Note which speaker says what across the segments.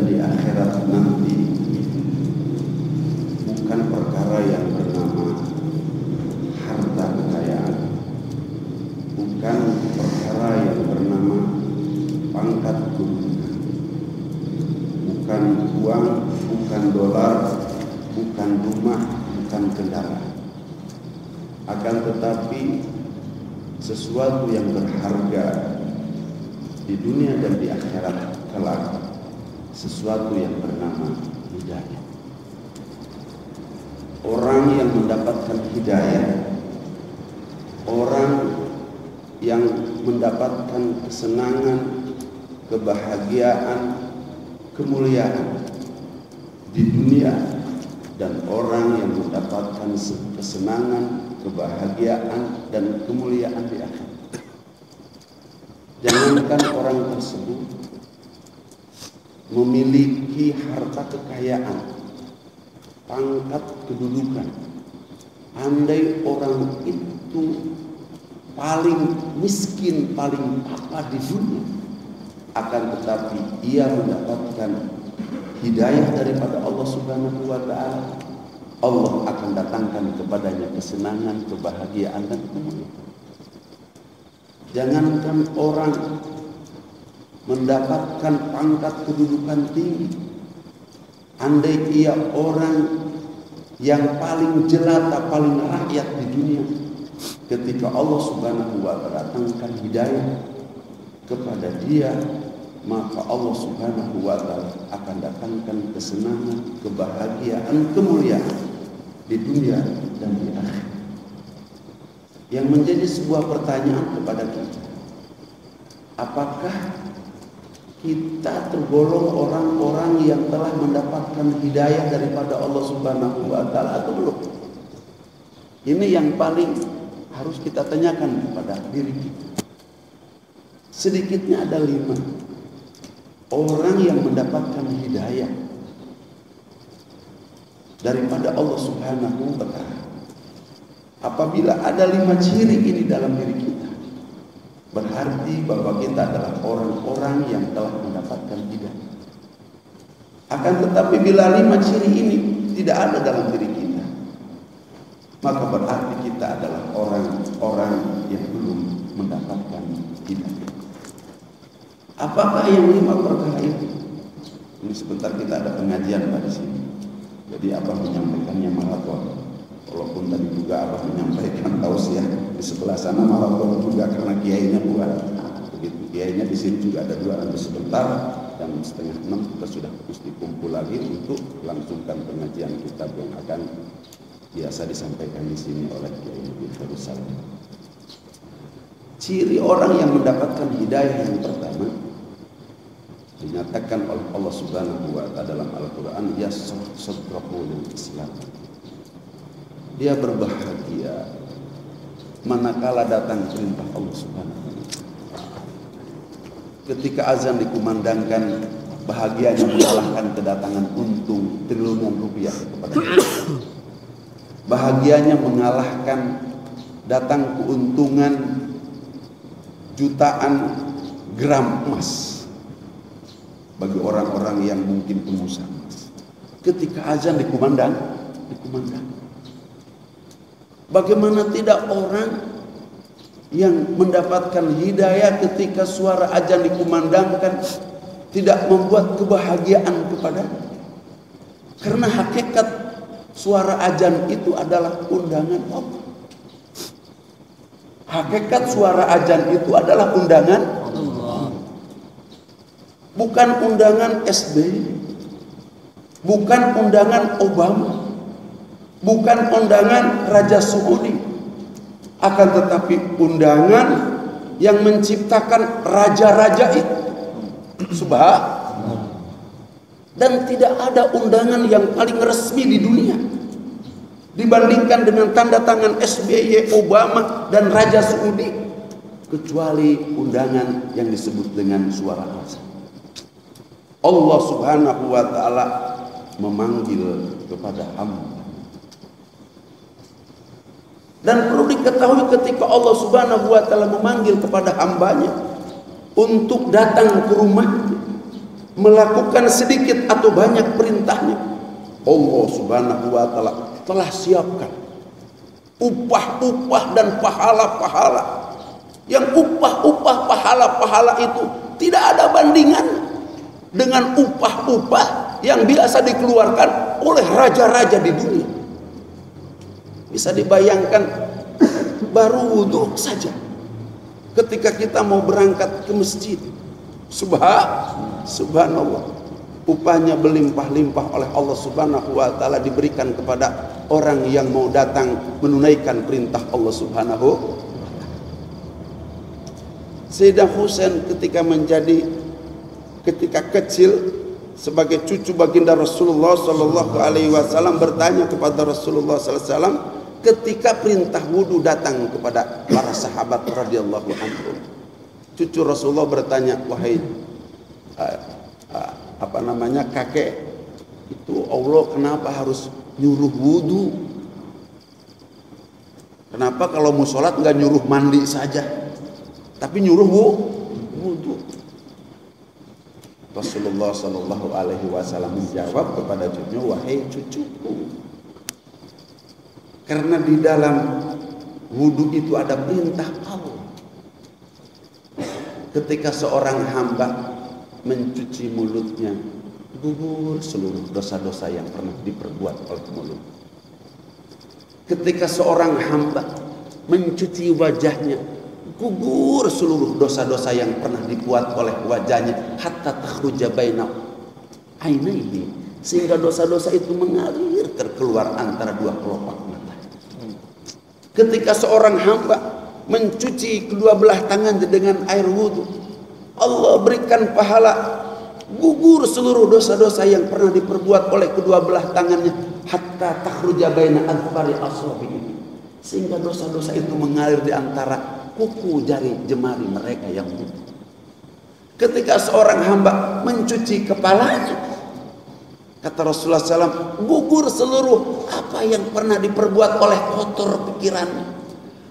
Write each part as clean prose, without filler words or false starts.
Speaker 1: dan di akhirat nanti bukan perkara yang bernama harta kekayaan, bukan perkara yang bernama pangkat kedudukan, bukan uang, bukan dolar, bukan rumah, bukan kendaraan. Akan tetapi sesuatu yang berharga di dunia dan di akhirat kelak, sesuatu yang bernama hidayah. Orang yang mendapatkan hidayah, orang yang mendapatkan kesenangan, kebahagiaan, kemuliaan di dunia, dan orang yang mendapatkan kesenangan, kebahagiaan, dan kemuliaan di akhirat. Jangankan orang tersebut memiliki harta kekayaan, pangkat kedudukan, andai orang itu paling miskin, paling apa di dunia, akan tetapi ia mendapatkan hidayah daripada Allah Subhanahu wa Ta'ala, Allah akan datangkan kepadanya kesenangan, kebahagiaan, dan kemuliaan. Jangankan orang mendapatkan pangkat kedudukan tinggi, andai ia orang yang paling jelata, paling rakyat di dunia, ketika Allah Subhanahu wa Ta'ala datangkan hidayah kepada dia, maka Allah Subhanahu wa Ta'ala akan datangkan kesenangan, kebahagiaan, kemuliaan di dunia dan di akhirat. Yang menjadi sebuah pertanyaan kepada kita, apakah kita tergolong orang-orang yang telah mendapatkan hidayah daripada Allah Subhanahu wa Ta'ala atau belum? Ini yang paling harus kita tanyakan kepada diri kita. Sedikitnya ada 5 orang yang mendapatkan hidayah daripada Allah Subhanahu wa Ta'ala. Apabila ada 5 ciri ini dalam diri kita, berarti bahwa kita adalah orang-orang yang telah mendapatkan hidayah. Akan tetapi bila 5 ciri ini tidak ada dalam diri kita, maka berarti kita adalah orang-orang yang belum mendapatkan hidayah. Apakah yang 5 perkara itu? Ini sebentar kita ada pengajian pada sini. Jadi Abah menyampaikannya maraton. Walaupun tadi juga Abah menyampaikan tausiah di sebelah sana maraton juga karena kiainya buat. Begitu kiainya di sini juga ada 2, nanti sebentar jam 5:30 kita sudah mesti kumpul lagi untuk langsungkan pengajian kitab yang akan biasa disampaikan di sini oleh Kiai Muhammad Faisal. Ciri orang yang mendapatkan hidayah yang pertama dinyatakan oleh Allah Subhanahu wa Ta'ala dalam Al-Quran, yasadrahul Islam. Dia berbahagia manakala datang perintah Allah Subhanahu wa Ta'ala. Ketika azan dikumandangkan, bahagianya mengalahkan kedatangan untung triliunan rupiah kepada kita. Bahagianya mengalahkan datang keuntungan jutaan gram emas bagi orang-orang yang mungkin pengusaha emas. Ketika azan dikumandang. Bagaimana tidak orang yang mendapatkan hidayah ketika suara azan dikumandangkan tidak membuat kebahagiaan kepadanya? Karena hakikat suara azan itu adalah undangan Allah. Hakikat suara azan itu adalah undangan Allah. Bukan undangan SBY, bukan undangan Obama, bukan undangan Raja Saudi, akan tetapi undangan yang menciptakan raja-raja itu. Subhanallah. Dan tidak ada undangan yang paling resmi di dunia dibandingkan dengan tanda tangan SBY, Obama, dan Raja Saudi, kecuali undangan yang disebut dengan suara azan. Allah Subhanahu wa Ta'ala memanggil kepada hamba. Dan perlu diketahui ketika Allah Subhanahu wa Ta'ala memanggil kepada hambanya untuk datang ke rumahnya, melakukan sedikit atau banyak perintahnya, Allah Subhanahu wa Ta'ala telah siapkan upah-upah dan pahala-pahala. Yang upah-upah pahala-pahala itu tidak ada bandingan dengan upah-upah yang biasa dikeluarkan oleh raja-raja di dunia. Bisa dibayangkan, baru wudhu saja ketika kita mau berangkat ke masjid, subhanallah, upahnya berlimpah-limpah oleh Allah Subhanahu wa Ta'ala diberikan kepada orang yang mau datang menunaikan perintah Allah Subhanahu. Sayyidina Husain ketika kecil sebagai cucu baginda Rasulullah Sallallahu Alaihi Wasallam bertanya kepada Rasulullah Sallallahu Alaihi Wasallam ketika perintah wudu datang kepada para sahabat radhiyallahu anhum. Cucu Rasulullah bertanya, wahai kakek, itu Allah kenapa harus nyuruh wudu? Kenapa kalau mau sholat nggak nyuruh mandi saja, tapi nyuruh wudu? Rasulullah Sallallahu Alaihi Wasallam menjawab kepada cucunya, wahai cucuku, karena di dalam wudu itu ada perintah Allah. Ketika seorang hamba mencuci mulutnya, gugur seluruh dosa-dosa yang pernah diperbuat oleh mulut. Ketika seorang hamba mencuci wajahnya, gugur seluruh dosa-dosa yang pernah dibuat oleh wajahnya, hatta takhruja baina ainaihi, sehingga dosa-dosa itu mengalir terkeluar antara dua kelopak mata. Ketika seorang hamba mencuci kedua belah tangan dengan air wudhu, Allah berikan pahala gugur seluruh dosa-dosa yang pernah diperbuat oleh kedua belah tangannya, hatta takhruja baina adfari asabihi, sehingga dosa-dosa itu mengalir di antara kuku jari jemari mereka yang wudhu. Ketika seorang hamba mencuci kepalanya, kata Rasulullah SAW, gugur seluruh apa yang pernah diperbuat oleh kotor pikirannya,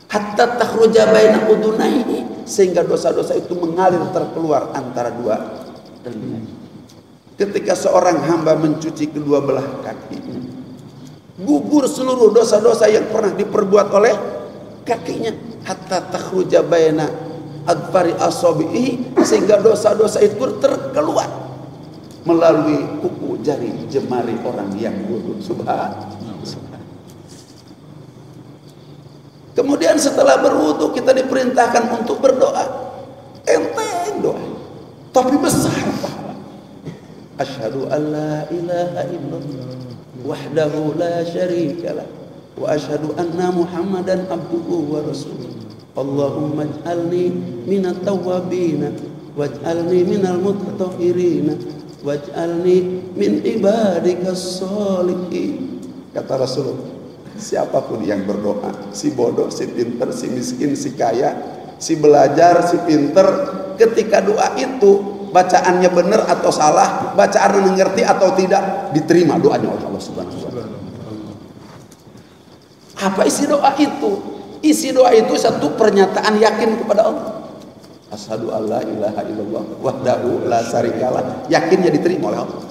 Speaker 1: hatta takhruja baina udunaihi, sehingga dosa-dosa itu mengalir terkeluar antara dua telinga. Ketika seorang hamba mencuci kedua belah kakinya, gugur seluruh dosa-dosa yang pernah diperbuat oleh kakinya, hatta takhruja baina adfari asabihi, sehingga dosa-dosa itu terkeluar melalui kuku jari jemari orang yang wudu. Subhanallah. Kemudian setelah berwudu kita diperintahkan untuk berdoa. Enteng doa, tapi besar pahala. Asyhadu an la ilaha illallah wahdahu la syarika lah, wa asyhadu anna Muhammadan abduhu wa rasuluh. Allahumma ij'alni minat tawwabin waj'alni minal mutatahhirin waj'alni min ibadikas sholihin. Kata Rasulullah, siapapun yang berdoa, si bodoh, si pinter, si miskin, si kaya, si belajar, si pinter, ketika doa itu bacaannya benar atau salah, bacaannya mengerti atau tidak, diterima doanya oleh Allah Subhanahu wa Ta'ala. Apa isi doa itu? Isi doa itu satu pernyataan yakin kepada Allah. Asyhadu an la ilaha illallah wahdahu la syarikalah, yakinnya diterima oleh Allah.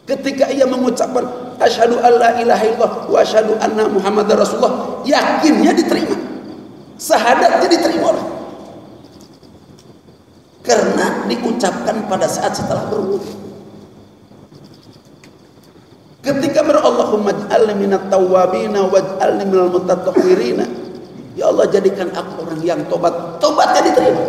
Speaker 1: Ketika ia mengucapkan asyhadu an la ilaha illallah wa asyhadu anna Muhammadar Rasulullah, yakinnya diterima, syahadatnya diterima oleh Allah. Karena diucapkan pada saat setelah berwudu. Ketika Allahumma ij'alni minat tawwabina waj'alni minal mutatahhirina, ya Allah jadikan aku orang yang tobatnya diterima.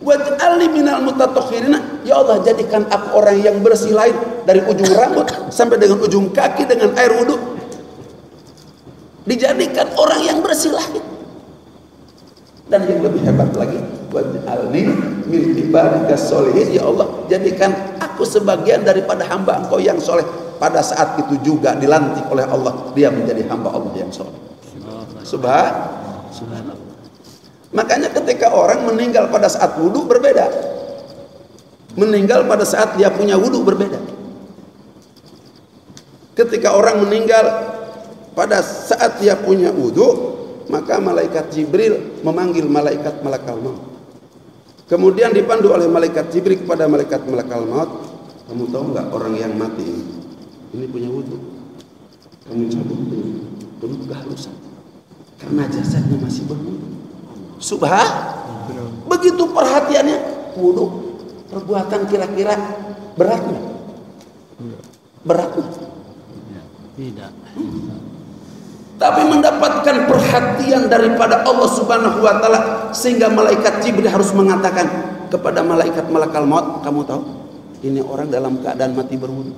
Speaker 1: Waj'alni minal mutatahhirina, ya Allah jadikan aku orang yang bersih lain dari ujung rambut sampai dengan ujung kaki dengan air wudu. Dijadikan orang yang bersih lain. Dan yang lebih hebat lagi, waj'alni min ibadikas sholihin, ya Allah jadikan aku sebagian daripada hamba Engkau yang soleh. Pada saat itu juga dilantik oleh Allah, dia menjadi hamba Allah yang soleh. Subhanallah. Makanya ketika orang meninggal pada saat wudu berbeda, meninggal pada saat dia punya wudu berbeda. Ketika orang meninggal pada saat dia punya wudu, maka malaikat Jibril memanggil malaikat malakal maut. Kemudian dipandu oleh malaikat Jibril kepada malaikat malakal maut. Kamu tahu nggak orang yang mati ini punya wudu? Kamu cabut penuh kehalusan karena jasadnya masih berwudu. Begitu perhatiannya wudu. Perbuatan kira-kira berat nggak? Berat nggak?
Speaker 2: Tidak.
Speaker 1: Tapi mendapatkan perhatian daripada Allah Subhanahu wa taala sehingga malaikat Jibril harus mengatakan kepada malaikat malakal maut, kamu tahu ini orang dalam keadaan mati berwudu.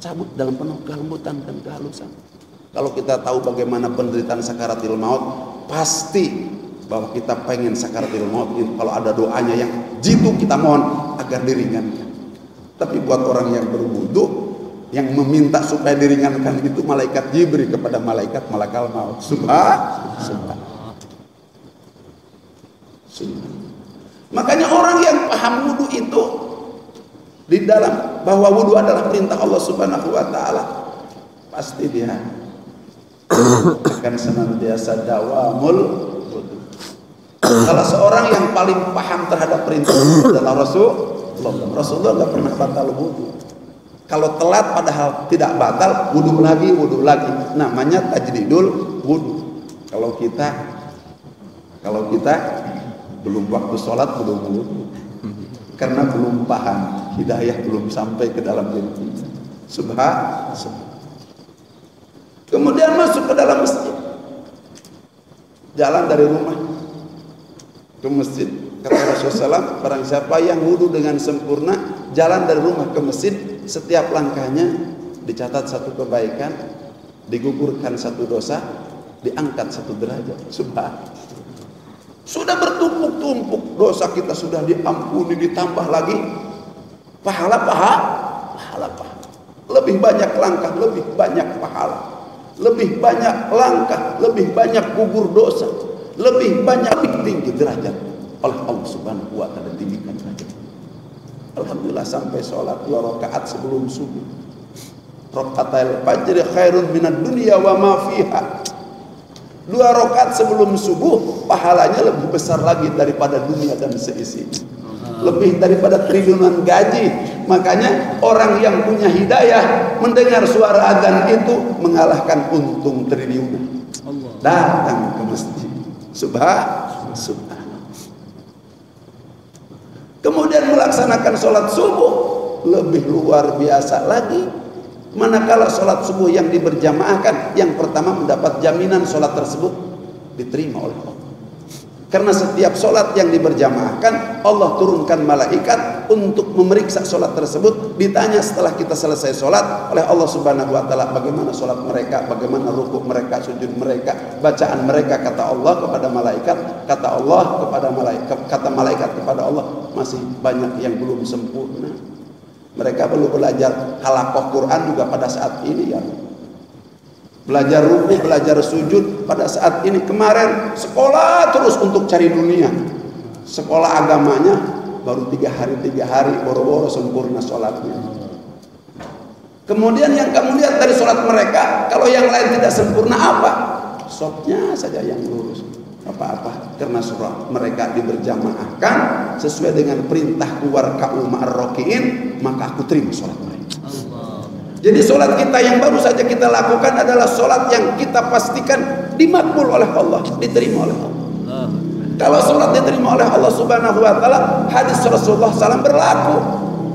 Speaker 1: Cabut dalam penuh kelembutan dan kehalusan. Kalau kita tahu bagaimana penderitaan sakaratil maut, pasti bahwa kita pengen sakaratil maut itu kalau ada doanya yang jitu kita mohon agar diringankan. Tapi buat orang yang berwudu, yang meminta supaya diringankan itu malaikat Jibril kepada malaikat malakal maut. Subhanallah. Makanya orang yang paham wudu itu di dalam bahwa wudu adalah perintah Allah Subhanahu wa taala, pasti dia akan senantiasa dawamul wudu. Salah seorang yang paling paham terhadap perintah adalah Rasulullah. Rasulullah enggak pernah batal wudu. Kalau telat padahal tidak batal, wudu lagi. Namanya tajdidul wudu. Kalau kita belum waktu sholat belum wudu, karena belum paham, hidayah belum sampai ke dalam diri kita. Subhanallah. Kemudian masuk ke dalam masjid. Jalan dari rumah ke masjid. Kata Rasulullah SAW, barang siapa yang wudu dengan sempurna, jalan dari rumah ke masjid, setiap langkahnya dicatat satu kebaikan, digugurkan satu dosa, diangkat satu derajat. Subhanallah. Sudah bertumpuk-tumpuk dosa kita sudah diampuni, ditambah lagi pahala. Lebih banyak langkah, lebih banyak pahala. Lebih banyak langkah, lebih banyak gugur dosa, lebih banyak, lebih tinggi derajat oleh Allah Subhanahu wa taala, tinggikan derajat. Alhamdulillah sampai sholat 2 rakaat sebelum subuh. Rakaatul fajr khairun minad dunya wa ma fiha. 2 rakaat sebelum subuh pahalanya lebih besar lagi daripada dunia dan seisinya. Lebih daripada triliunan gaji. Makanya orang yang punya hidayah mendengar suara azan itu mengalahkan untung triliunan. Datang ke masjid. Subhanallah. Kemudian melaksanakan sholat subuh lebih luar biasa lagi. Manakala sholat subuh yang diberjamaahkan, yang pertama mendapat jaminan sholat tersebut diterima oleh Allah. Karena setiap sholat yang diberjamaahkan, Allah turunkan malaikat untuk memeriksa sholat tersebut. Ditanya setelah kita selesai sholat oleh Allah Subhanahu wa taala, bagaimana sholat mereka, bagaimana rukuk mereka, sujud mereka, bacaan mereka. Kata Allah kepada malaikat, kata malaikat kepada Allah, masih banyak yang belum sempurna. Mereka perlu belajar halaqah Quran juga pada saat ini ya. Belajar ruku, belajar sujud pada saat ini. Kemarin sekolah terus untuk cari dunia. Sekolah agamanya baru 3 hari boro-boro sempurna sholatnya. Kemudian yang kamu lihat dari sholat mereka, kalau yang lain tidak sempurna apa? Shopnya saja yang lurus. Apa-apa, karena sholat mereka diberjamaahkan sesuai dengan perintah warka'u ma'ar raki'in, maka aku terima sholat mereka. Jadi sholat kita yang baru saja kita lakukan adalah sholat yang kita pastikan dimakbul oleh Allah, diterima oleh Allah. Kalau sholat diterima oleh Allah Subhanahu wa taala, hadis Rasulullah SAW berlaku.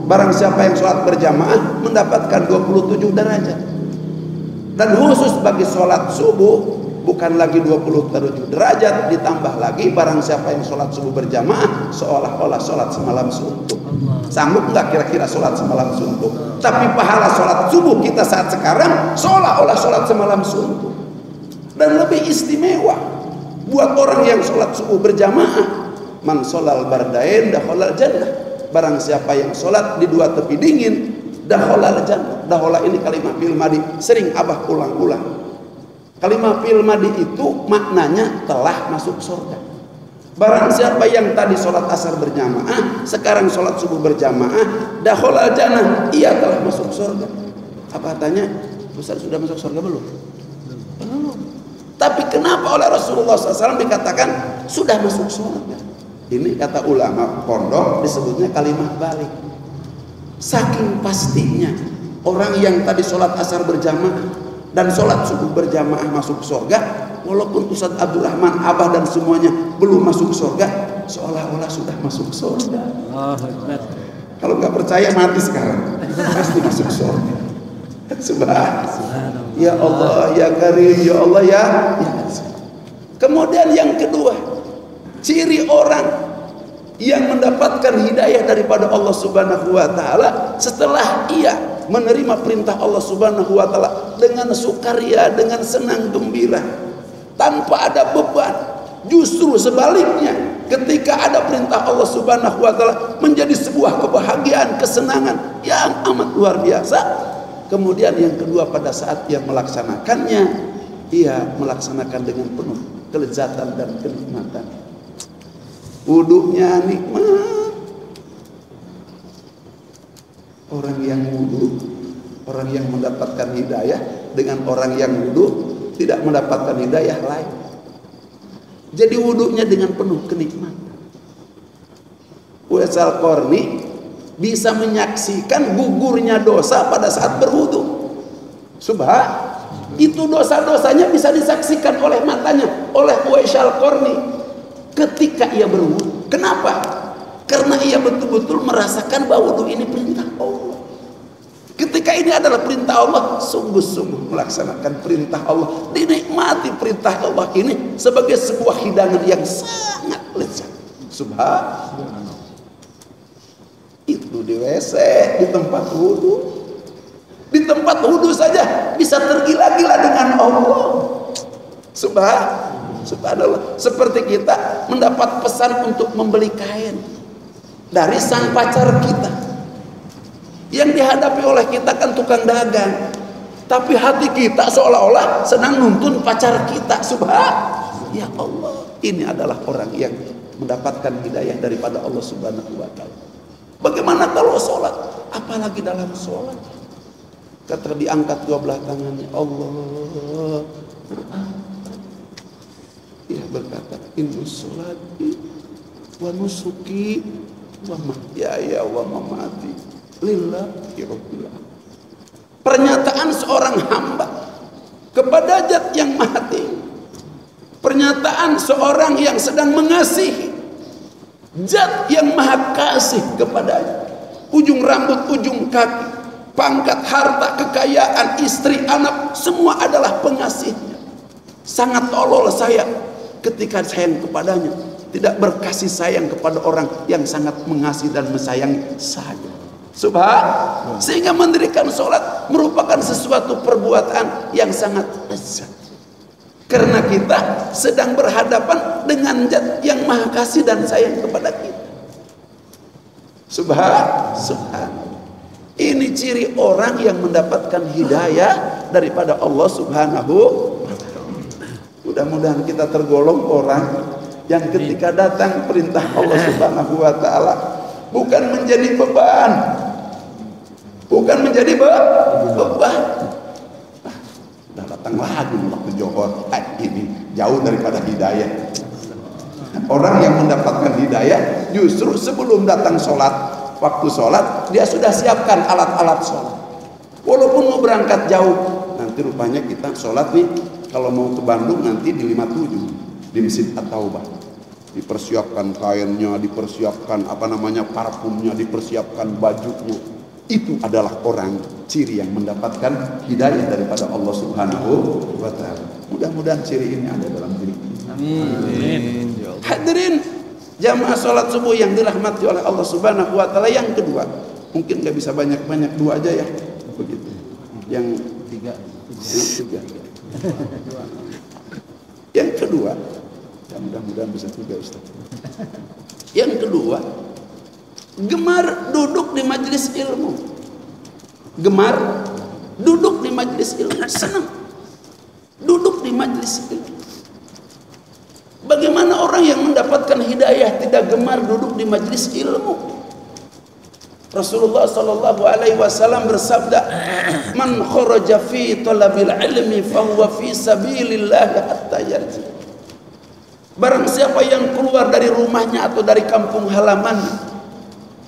Speaker 1: Barang siapa yang sholat berjamaah mendapatkan 27 derajat. Dan khusus bagi sholat subuh bukan lagi 27 derajat, ditambah lagi barang siapa yang sholat subuh berjamaah seolah-olah sholat semalam suntuk. Sanggup nggak kira-kira sholat semalam suntuk? Tapi pahala sholat subuh kita saat sekarang seolah-olah sholat semalam suntuk. Dan lebih istimewa buat orang yang sholat subuh berjamaah, man sholal bardain dakhalal jannah. Barang siapa yang sholat di 2 tepi dingin, dakhalal jannah. Dakhala ini kalimat fi'il madhi, sering Abah ulang-ulang. Kalimat fi'il madhi itu maknanya telah masuk surga. Barang siapa yang tadi sholat asar berjamaah, sekarang sholat subuh berjamaah, dakhalal jannah, ia telah masuk surga. Apa tanya? Ustaz sudah masuk surga belum? Belum. Tapi kenapa oleh Rasulullah SAW dikatakan sudah masuk surga? Ini kata ulama pondok disebutnya kalimah balik. Saking pastinya orang yang tadi sholat asar berjamaah dan sholat subuh berjamaah masuk surga, walaupun Ustadz Abdurrahman, Abah dan semuanya belum masuk surga, seolah-olah sudah masuk surga. Kalau nggak percaya mati sekarang, pasti masuk surga. Subhanallah. Ya Allah, ya Karim, ya Allah, ya. Kemudian yang kedua, ciri orang yang mendapatkan hidayah daripada Allah Subhanahu wa taala setelah ia menerima perintah Allah Subhanahu wa taala dengan sukaria, dengan senang gembira, tanpa ada beban. Justru sebaliknya, ketika ada perintah Allah Subhanahu wa taala menjadi sebuah kebahagiaan, kesenangan yang amat luar biasa. Kemudian yang kedua, pada saat ia melaksanakannya, ia melaksanakan dengan penuh kelezatan dan kenikmatan. Wudunya nikmat. Orang yang wudu, orang yang mendapatkan hidayah dengan orang yang wudu tidak mendapatkan hidayah lain. Jadi wudunya dengan penuh kenikmatan. Uwais Al-Qarni bisa menyaksikan gugurnya dosa pada saat berwudu. Itu dosa-dosanya bisa disaksikan oleh matanya, oleh Uwais Al-Qarni ketika ia berwudu. Kenapa? Karena ia betul-betul merasakan bahwa wudu ini perintah Allah. Ketika ini adalah perintah Allah, sungguh-sungguh melaksanakan perintah Allah, dinikmati perintah Allah ini sebagai sebuah hidangan yang sangat lezat. Subhanallah. Itu di WC, di tempat wudu. Di tempat wudu saja bisa tergila-gila dengan Allah. Subhanallah. Seperti kita mendapat pesan untuk membeli kain dari sang pacar kita. Yang dihadapi oleh kita kan tukang dagang, tapi hati kita seolah-olah senang nuntun pacar kita. Ya Allah, ini adalah orang yang mendapatkan hidayah daripada Allah Subhanahu wa taala. Bagaimana kalau sholat? Apalagi dalam sholat, kata diangkat dua belah tangannya, Allah. Ia berkata, inna sholati wa nusuki wa mahyaya wa mamati lillahi rabbil alamin. Pernyataan seorang hamba kepada Zat yang Maha Tinggi, pernyataan seorang yang sedang mengasihi Zat yang Maha Kasih kepadanya. Ujung rambut, ujung kaki, pangkat, harta, kekayaan, istri, anak, semua adalah pengasihnya. Sangat tolol saya ketika sayang kepadanya, tidak berkasih sayang kepada orang yang sangat mengasihi dan mensayangi saya. Sehingga mendirikan sholat merupakan sesuatu perbuatan yang sangat lezat. Karena kita sedang berhadapan dengan Zat yang Maha Kasih dan sayang kepada kita. Subhanallah. Ini ciri orang yang mendapatkan hidayah daripada Allah Subhanahu wa ta'ala. Mudah-mudahan kita tergolong orang yang ketika datang perintah Allah Subhanahu wa ta'ala bukan menjadi beban, bukan menjadi beban. Udah datang lagi waktu Johor, ini jauh daripada hidayah. Orang yang mendapatkan hidayah justru sebelum datang sholat, waktu sholat dia sudah siapkan alat-alat sholat. Walaupun mau berangkat jauh, nanti rupanya kita sholat nih kalau mau ke Bandung nanti di 57 di Masjid At-Taubah. Dipersiapkan kainnya, dipersiapkan parfumnya, dipersiapkan bajunya. Itu adalah orang ciri yang mendapatkan hidayah daripada Allah Subhanahu wa ta'ala. Mudah-mudahan ciri ini ada dalam diri kita. Amin. Hadirin jamaah salat subuh yang dirahmati oleh Allah Subhanahu wa ta'ala. Yang kedua, mungkin gak bisa banyak-banyak, dua aja ya. Begitu. Yang tiga. Yang kedua, ya mudah-mudahan bisa tiga Ustaz. Yang kedua, gemar duduk di majelis ilmu. Gemar duduk di majelis ilmu, senang duduk di majelis ilmu. Bagaimana orang yang mendapatkan hidayah tidak gemar duduk di majelis ilmu? Rasulullah sallallahu alaihi wasallam bersabda, "Man kharaja fi talabil ilmi fa huwa fi sabilillah hatta yarji." Barang siapa yang keluar dari rumahnya atau dari kampung halaman,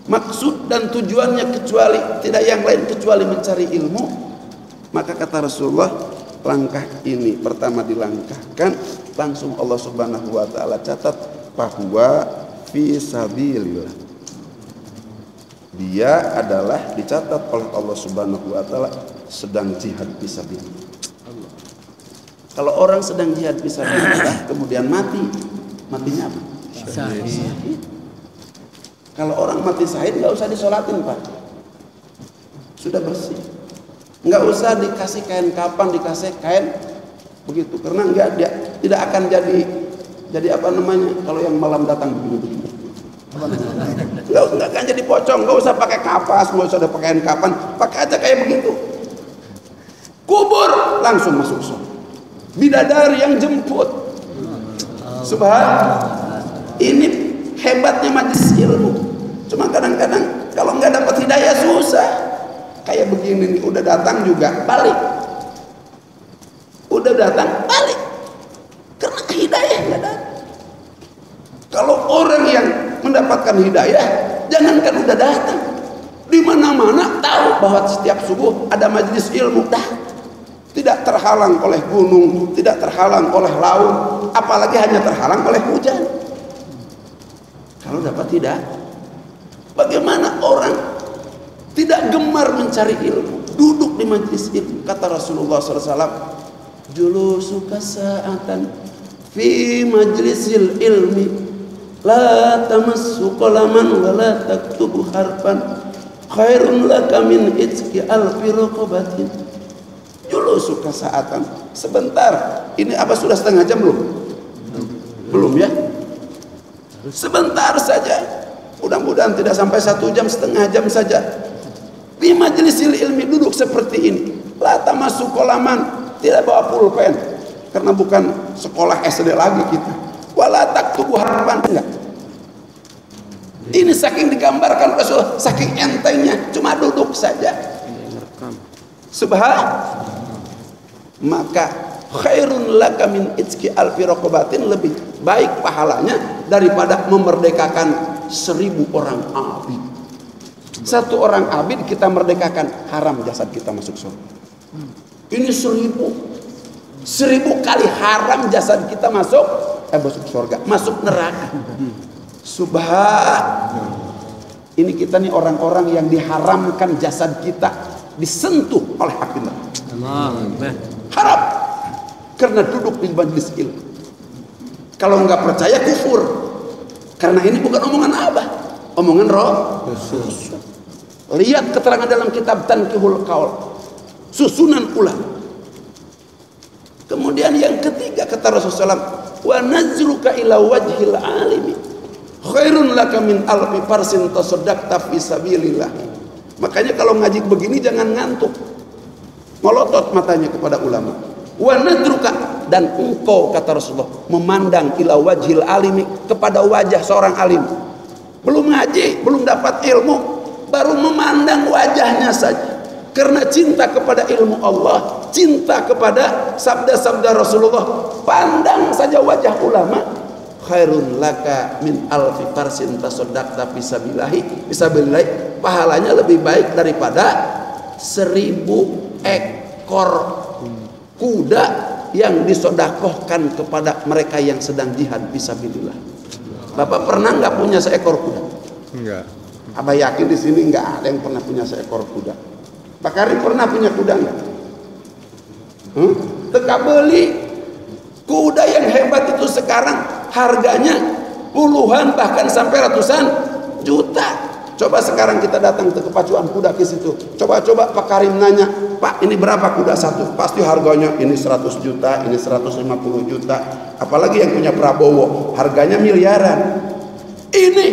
Speaker 1: maksud dan tujuannya kecuali tidak yang lain kecuali mencari ilmu, maka kata Rasulullah, langkah ini pertama dilangkahkan, langsung Allah Subhanahu wa taala catat bahwa fi sabilillah. Dia adalah dicatat oleh Allah Subhanahu wa taala sedang jihad fisabilillah. Kalau orang sedang jihad fisabilillah kemudian mati, matinya apa? Syahid. Kalau orang mati syahid nggak usah disolatin, Pak. Sudah bersih. Nggak usah dikasih kain kapan, dikasih kain begitu, karena dia tidak akan jadi apa namanya kalau yang malam datang begitu. Nggak akan jadi pocong, nggak usah pakai kapas, nggak usah ada pakaian kapan, pakai aja kayak begitu. Kubur langsung masuk surga. Bidadari yang jemput. Subhanallah. Ini hebatnya majelis ilmu. Cuma kadang-kadang kalau nggak dapat hidayah susah. Kayak begini nih, udah datang juga balik. Udah datang balik. Karena hidayah nggak datang. Kalau orang yang mendapatkan hidayah, jangankan udah datang, di mana-mana tahu bahwa setiap subuh ada majelis ilmu, tidak terhalang oleh gunung, tidak terhalang oleh laut, apalagi hanya terhalang oleh hujan. Kalau dapat tidak, bagaimana orang tidak gemar mencari ilmu, duduk di majelis ilmu? Kata Rasulullah SAW, julusuka sa'atan fi majlisil ilmi la tamassu qalaman wa la taktubu harfan khairun laka min itqi alfi raqabatin. Julusuka sa'atan, sebentar. Ini apa sudah setengah jam belum? Belum ya? Sebentar saja. Mudah-mudahan tidak sampai 1 jam, setengah jam saja. Di majlisil ilmi duduk seperti ini. La tamassu qalaman, tidak bawa pulpen karena bukan sekolah SD lagi kita. Wala taktubu harfan, enggak. Ini saking digambarkan Rasul, saking entengnya, cuma duduk saja. Subhanallah. Maka khairun laka min itqi alfi raqabatin, lebih baik pahalanya daripada memerdekakan 1000 orang abid. 1 orang abid kita merdekakan, haram jasad kita masuk surga. Ini 1000 kali haram jasad kita masuk surga, masuk neraka. Subhanallah. Ini kita nih orang-orang yang diharamkan jasad kita disentuh oleh api neraka. Haram karena duduk di majelis ilmu. Kalau nggak percaya kufur, karena ini bukan omongan Abah, omongan Rasul. Lihat keterangan dalam kitab Tanqihul Qaul, susunan ulama. Kemudian yang ketiga kata Rasulullah SAW, wa nazruka ila wajhil alimi khairun laka min alfi farsin tasaddaqta fi sabilillah. Makanya kalau ngaji begini jangan ngantuk, melotot matanya kepada ulama. Wa nadruka, dan engkau kata Rasulullah memandang ila wajhil alimi, kepada wajah seorang alim. Belum ngaji, belum dapat ilmu, baru memandang wajahnya saja. Karena cinta kepada ilmu Allah, cinta kepada sabda-sabda Rasulullah, pandang saja wajah ulama. Khairun laka min alfi farsin tasaddaqta fi sabilillah, pahalanya lebih baik daripada 1000 ekor kuda yang disodakohkan kepada mereka yang sedang jihad fisabilillah. Bapak pernah nggak punya seekor kuda? Enggak. Abah yakin di sini nggak ada yang pernah punya seekor kuda. Pak Karim pernah punya kuda nggak? Teka beli kuda yang hebat itu sekarang harganya puluhan bahkan sampai ratusan juta. Coba sekarang kita datang ke kepacuan kuda ke situ. Coba Pak Karim nanya, Pak ini berapa kuda satu? Pasti harganya ini 100 juta, ini 150 juta. Apalagi yang punya Prabowo, harganya miliaran. Ini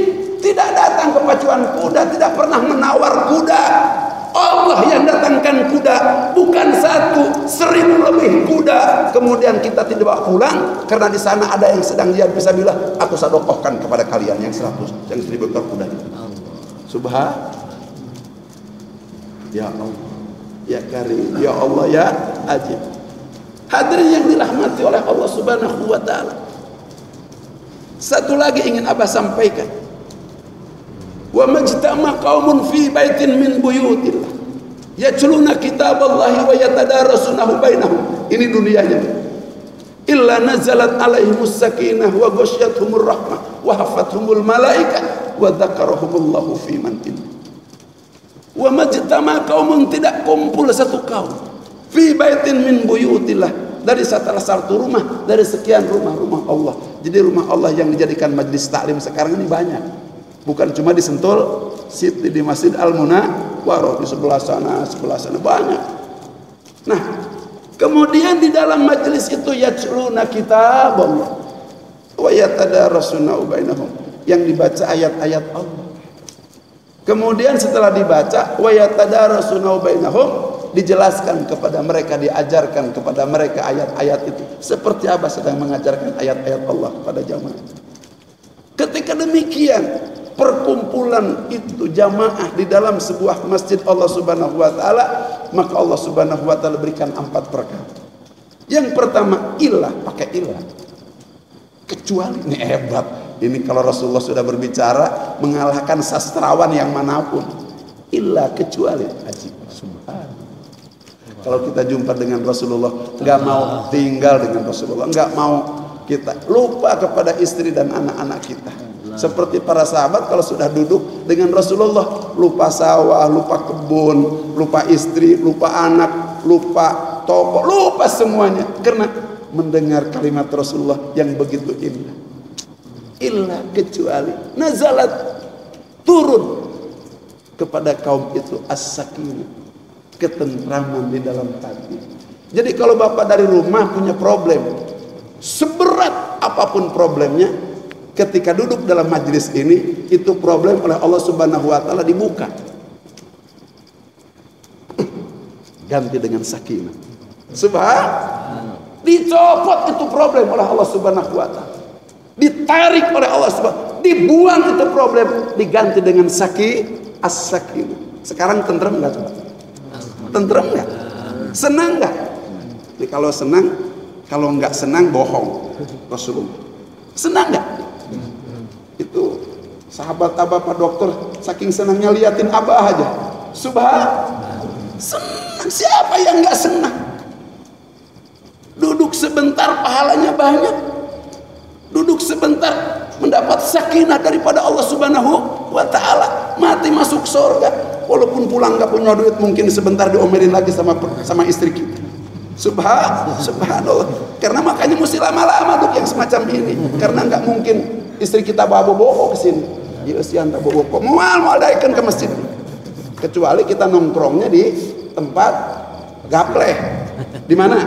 Speaker 1: tidak datang ke pacuan kuda, tidak pernah menawar kuda. Allah yang datangkan kuda, bukan 1, 1000 lebih kuda. Kemudian kita tidak bawa pulang karena di sana ada yang sedang jihad fisabilillah. Aku sedekahkan kepada kalian yang 100, yang 1000 ekor kuda itu. Subhanallah. Ya Allah, ya Karim, ya Allah, ya Ajib. Hadirin yang dirahmati oleh Allah Subhanahu wa taala. Satu lagi ingin Abah sampaikan. Wa majtama qaumun fi baitin min buyutillah yatluna kitaballahi wa yatadarasunahu bainahum. Ini dunianya. Illa nazalat alaihimus sakinah wa ghasyiyatuhumur rahmah wa hafathumul malaikah wa dzakarahumullahu fi man indah. Wa majtama qaumun, tidak kumpul satu kaum, fi baitin min buyutillah, dari salah satu rumah dari sekian rumah-rumah Allah. Jadi rumah Allah yang dijadikan majelis taklim sekarang ini banyak. Bukan cuma di Sentul City, di Masjid Al-Munawwarah, di sebelah sana banyak. Nah, kemudian di dalam majelis itu yatluna kitaballah wa yatadarasuna bainahum, yang dibaca ayat-ayat Allah. Kemudian setelah dibaca wa yatadarasuna bainahum, dijelaskan kepada mereka, diajarkan kepada mereka ayat-ayat itu, seperti Abah sedang mengajarkan ayat-ayat Allah kepada jamaah. Ketika demikian perkumpulan itu jamaah di dalam sebuah masjid Allah Subhanahu wa taala, maka Allah Subhanahu wa taala berikan 4 perkara. Yang pertama, ilah, pakai ilah. Kecuali, ini hebat. Ini kalau Rasulullah sudah berbicara mengalahkan sastrawan yang manapun. Ilah, kecuali, ajib. Subhanallah. Kalau kita jumpa dengan Rasulullah, nggak mau tinggal dengan Rasulullah, nggak mau kita lupa kepada istri dan anak-anak kita. Seperti para sahabat kalau sudah duduk dengan Rasulullah, lupa sawah, lupa kebun, lupa istri, lupa anak, lupa toko, lupa semuanya karena mendengar kalimat Rasulullah yang begitu indah. Illa, kecuali nazalat, turun kepada kaum itu as-sakinah, ketentraman di dalam hati. Jadi kalau bapak dari rumah punya problem, seberat apapun problemnya, ketika duduk dalam majelis ini, itu problem oleh Allah Subhanahu wa taala dibuka. Ganti dengan sakinah. Subhanallah. Dicopot itu problem oleh Allah Subhanahu wa taala. Ditarik oleh Allah Subhanahu, dibuang itu problem, diganti dengan as-sakinah. Sekarang tentrem enggak coba? Tentrem enggak? Senang enggak? Jadi kalau senang, kalau enggak senang bohong. Rasulullah. Senang enggak? Itu sahabat Abah Pak Dokter saking senangnya liatin Abah aja. Subhanallah. Senang, siapa yang enggak senang? Duduk sebentar pahalanya banyak. Duduk sebentar mendapat sakinah daripada Allah Subhanahu wa taala. Mati masuk surga. Walaupun pulang enggak punya duit, mungkin sebentar diomelin lagi sama istri kita. Subhanallah. Karena makanya mesti lama-lama duduk yang semacam ini. Karena enggak mungkin istri kita bawa bobo ke sini. Ya usian tak bobo. Mau daikkan ke masjid. Kecuali kita nongkrongnya di tempat gapleh. Di mana?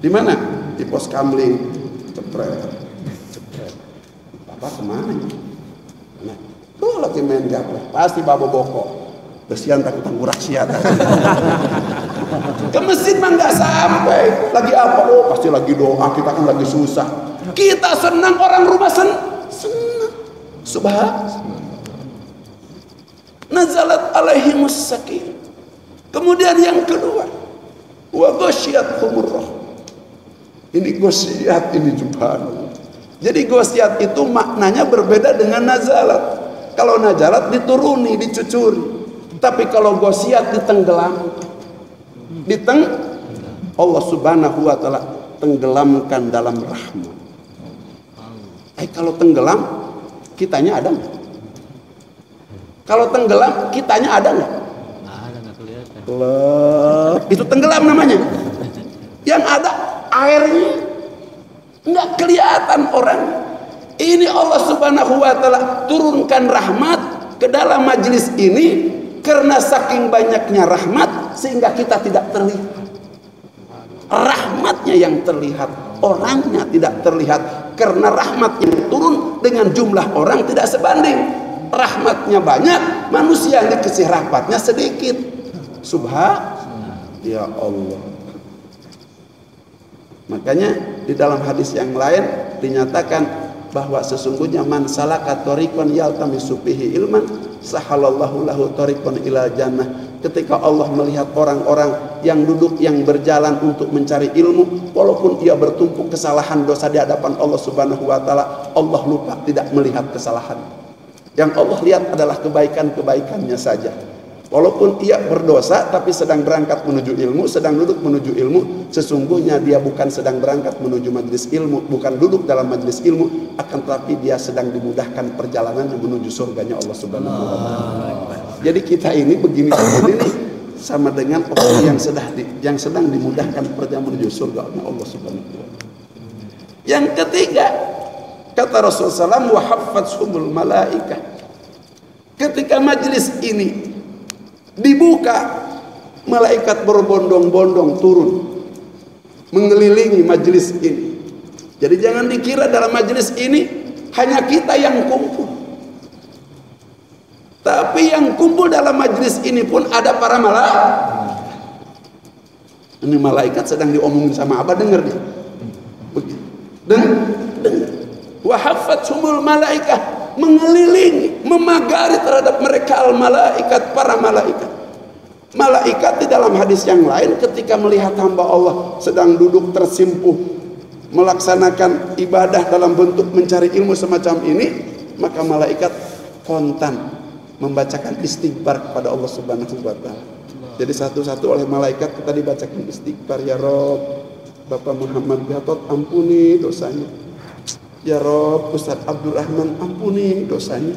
Speaker 1: Di mana? Di pos kamling. Cepret. Bapak kemana? Nah, tuh lagi main gapleh. Pasti bawa boko. Kesian takut tanggurak siata. Ke masjid mah nggak sampai. Lagi apa? Oh pasti lagi doa. Kita kan lagi susah. Kita senang, orang rumah senang. Subhanallah. Nazalat alaihimus sakinah. Kemudian yang kedua, wa ghasyiyatuhumur rahmah. Ini ghasyiyat, ini subhanallah. Jadi ghasyiyat itu maknanya berbeda dengan nazalat. Kalau nazalat dituruni, dicucuri. Tapi kalau ghasyiyat ditenggelam. Allah Subhanahu wa taala tenggelamkan dalam rahmat. Kalau tenggelam, kitanya ada nggak? Kalau tenggelam, kitanya ada nggak?
Speaker 2: Ada, nggak kelihatan.
Speaker 1: Itu tenggelam namanya. Yang ada airnya, nggak kelihatan orang. Ini Allah Subhanahu wa taala turunkan rahmat ke dalam majelis ini karena saking banyaknya rahmat sehingga kita tidak terlihat. Rahmatnya yang terlihat, orangnya tidak terlihat. Karena rahmat yang turun dengan jumlah orang tidak sebanding. Rahmatnya banyak, manusia yang dikasih rahmatnya sedikit. Subhanallah. Ya Allah. Makanya di dalam hadis yang lain dinyatakan bahwa sesungguhnya man salaka tariqan yaltamisu fihi ilman sahalallahu lahu tariqan ilal jannah. ketika Allah melihat orang-orang yang duduk, yang berjalan untuk mencari ilmu, walaupun ia bertumpuk kesalahan dosa di hadapan Allah Subhanahu wa taala, Allah lupa tidak melihat kesalahan. Yang Allah lihat adalah kebaikan-kebaikannya saja. Walaupun ia berdosa tapi sedang berangkat menuju ilmu, sedang duduk menuju ilmu, sesungguhnya dia bukan sedang berangkat menuju majelis ilmu, bukan duduk dalam majelis ilmu, akan tetapi dia sedang dimudahkan perjalanannya menuju surganya Allah Subhanahu wa taala. Jadi kita ini begini sama dengan orang yang sedang dimudahkan perjalanan menuju surganya Allah Subhanahu wa taala. Yang ketiga, kata Rasulullah SAW, wa haffathumul malaikah. Ketika majelis ini dibuka, malaikat berbondong-bondong turun mengelilingi majelis ini. Jadi jangan dikira dalam majelis ini hanya kita yang kumpul, tapi yang kumpul dalam majelis ini pun ada para malaikat. Ini malaikat sedang diomongin sama Abah, dengar dia. Dengar. Wa haffathumul malaikah, mengelilingi, memagari terhadap mereka al-malaikat, para malaikat. Malaikat di dalam hadis yang lain ketika melihat hamba Allah sedang duduk tersimpuh melaksanakan ibadah dalam bentuk mencari ilmu semacam ini, maka malaikat kontan membacakan istighfar kepada Allah Subhanahu wa taala. Jadi satu-satu oleh malaikat kita dibacakan istighfar. Ya Rob, Bapak Muhammad Gatot ampuni dosanya. Ya Rob, Ustadz Abdul Rahman ampuni dosanya.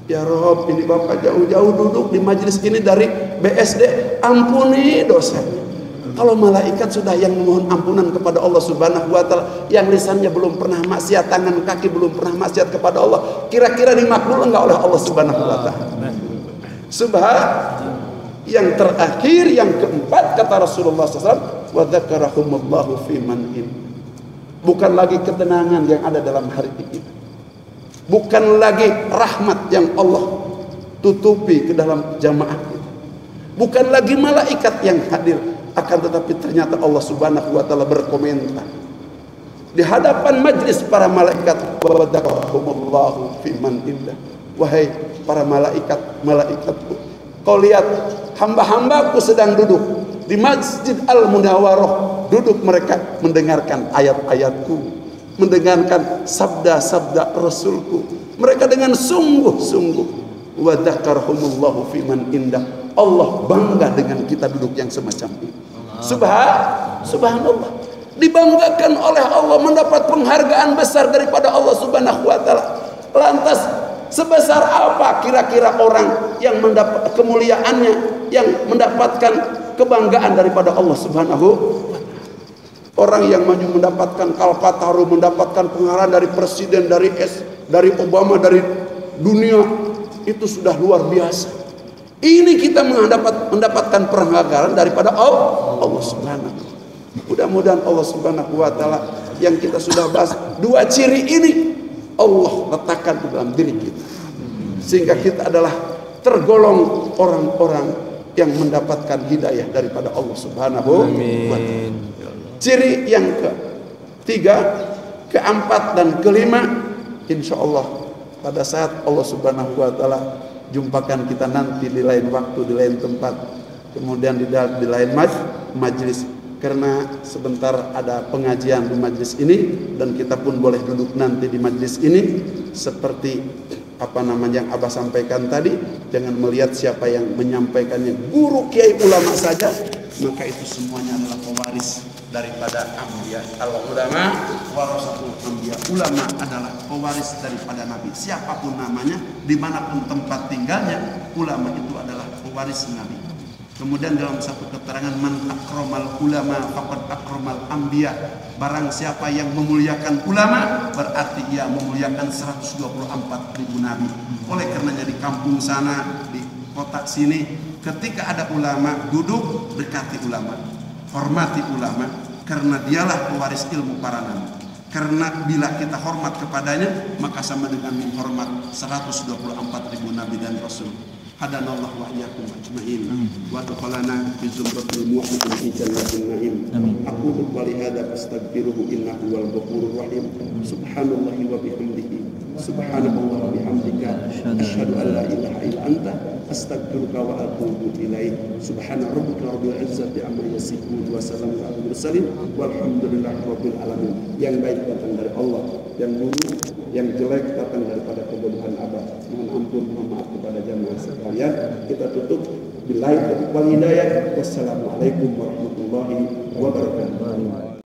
Speaker 1: Ya Rob, ini Bapak jauh-jauh duduk di majelis ini dari BSD, ampuni dosanya. Kalau malaikat sudah yang memohon ampunan kepada Allah Subhanahu wa taala, yang lisannya belum pernah maksiat, tangan kaki belum pernah maksiat kepada Allah, kira-kira dimakbul enggak oleh Allah Subhanahu wa taala? Yang terakhir, yang keempat, kata Rasulullah SAW, wa dzakarahumullahu fi man'in. Bukan lagi ketenangan yang ada dalam hati kita, bukan lagi rahmat yang Allah tutupi ke dalam jamaah kita, bukan lagi malaikat yang hadir, akan tetapi ternyata Allah Subhanahu wa taala berkomentar di hadapan majlis para malaikat, wa dzakarahumullahu fi man'in. Wahai para malaikat, malaikatku, kau lihat hamba-hambaku sedang duduk di Masjid Al-Munawwarah, duduk mereka mendengarkan ayat-ayatku, mendengarkan sabda-sabda Rasulku. Mereka dengan sungguh-sungguh, wa dzakarahumullahu fi man indah. Allah bangga dengan kita duduk yang semacam ini. Subhanallah, dibanggakan oleh Allah, mendapat penghargaan besar daripada Allah Subhanahu wa taala. Lantas sebesar apa kira-kira orang yang mendapat kemuliaannya, yang mendapatkan kebanggaan daripada Allah Subhanahu wa taala? Orang yang maju mendapatkan Kalpataru, mendapatkan penghargaan dari presiden, dari Obama, dari dunia, itu sudah luar biasa. Ini kita mendapatkan penghargaan daripada Allah Subhanahu wa taala. Mudah-mudahan Allah Subhanahu wa taala yang kita sudah bahas, dua ciri ini Allah letakkan di dalam diri kita, sehingga kita adalah tergolong orang-orang yang mendapatkan hidayah daripada Allah Subhanahu wa taala. Ciri yang ketiga, keempat, dan kelima, insya Allah pada saat Allah Subhanahu wa taala jumpakan kita nanti di lain waktu, di lain tempat, kemudian di lain majlis, karena sebentar ada pengajian di majlis ini dan kita pun boleh duduk nanti di majlis ini. Seperti yang Abah sampaikan tadi, jangan melihat siapa yang menyampaikannya guru kiai ulama saja, maka itu semuanya adalah pewaris daripada anbiya. Al-ulama warasatul anbiya. Ulama adalah pewaris daripada nabi. Siapapun namanya, dimanapun tempat tinggalnya, ulama itu adalah pewaris nabi. Kemudian dalam satu keterangan, man akramal ulama faqad akramal anbiya. Barang siapa yang memuliakan ulama, berarti ia memuliakan 124.000 nabi. Oleh karenanya di kampung sana, di kota sini, ketika ada ulama, duduk dekati ulama, hormati ulama, karena dialah pewaris ilmu para nabi. Karena bila kita hormat kepadanya, maka sama dengan menghormat 124.000 nabi dan rasul. Hadanallahu wa iyyakum ajma'in wa adkhalana fi zumratil muwahhidin fi jannatin na'im. Aqulu qali hadza fastaghfiruhu innahu wal ghafurur rahim. Subhanallahi wa bihamdihi, subhanallahi wa bihamdika, asyhadu an la ilaha illa anta astaghfiruka wa atubu ilaik. Subhana rabbika rabbil izzati amma yasifun wa salamun alal mursalin walhamdulillahi rabbil alamin. Yang baik datang dari Allah, yang buruk, yang jelek datang daripada kebodohan abad. Mohon ampun, mohon maaf kepada jamaah sekalian. Kita tutup billahi taufiq wal hidayah. Wassalamualaikum warahmatullahi wabarakatuh.